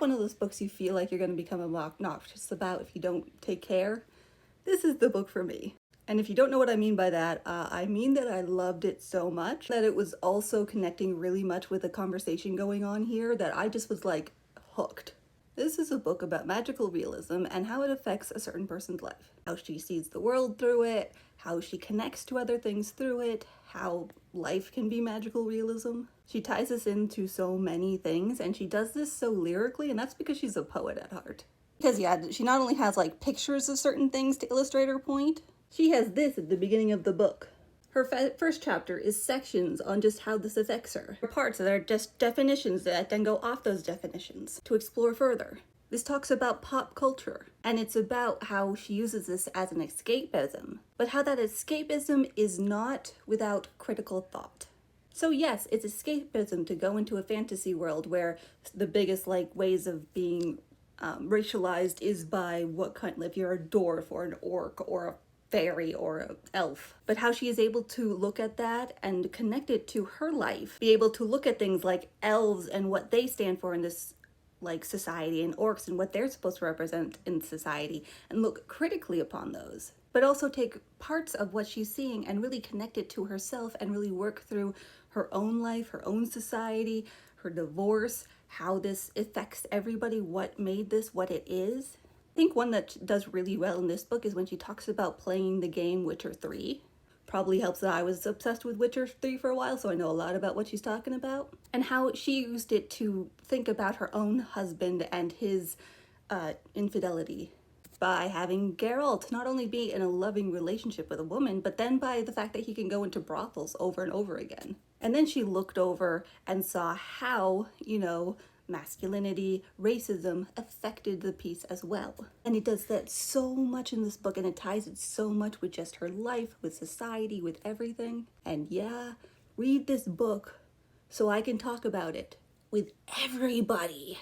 one of those books you feel like you're going to become obnoxious about if you don't take care, this is the book for me. And if you don't know what I mean by that, I mean that I loved it so much that it was also connecting really much with the conversation going on here that I just was like hooked. This is a book about magical realism and how it affects a certain person's life. How she sees the world through it, how she connects to other things through it, how life can be magical realism. She ties this into so many things, and she does this so lyrically, and that's because she's a poet at heart. Because yeah, she not only has like pictures of certain things to illustrate her point, she has this at the beginning of the book. Her first chapter is sections on just how this affects her. Parts that are just definitions that then go off those definitions to explore further. This talks about pop culture, and it's about how she uses this as an escapism, but how that escapism is not without critical thought. So yes, it's escapism to go into a fantasy world where the biggest ways of being racialized is by what kind, if you're a dwarf or an orc or a fairy or an elf, but how she is able to look at that and connect it to her life, be able to look at things like elves and what they stand for in this society, and orcs and what they're supposed to represent in society, and look critically upon those, but also take parts of what she's seeing and really connect it to herself and really work through her own life, her own society, her divorce, how this affects everybody, what made this what it is. I think one that does really well in this book is when she talks about playing the game Witcher 3. Probably helps that I was obsessed with Witcher 3 for a while, so I know a lot about what she's talking about. And how she used it to think about her own husband and his infidelity by having Geralt not only be in a loving relationship with a woman, but then by the fact that he can go into brothels over and over again. And then she looked over and saw how, masculinity, racism affected the piece as well. And it does that so much in this book, and it ties it so much with just her life, with society, with everything. And yeah, read this book so I can talk about it with everybody.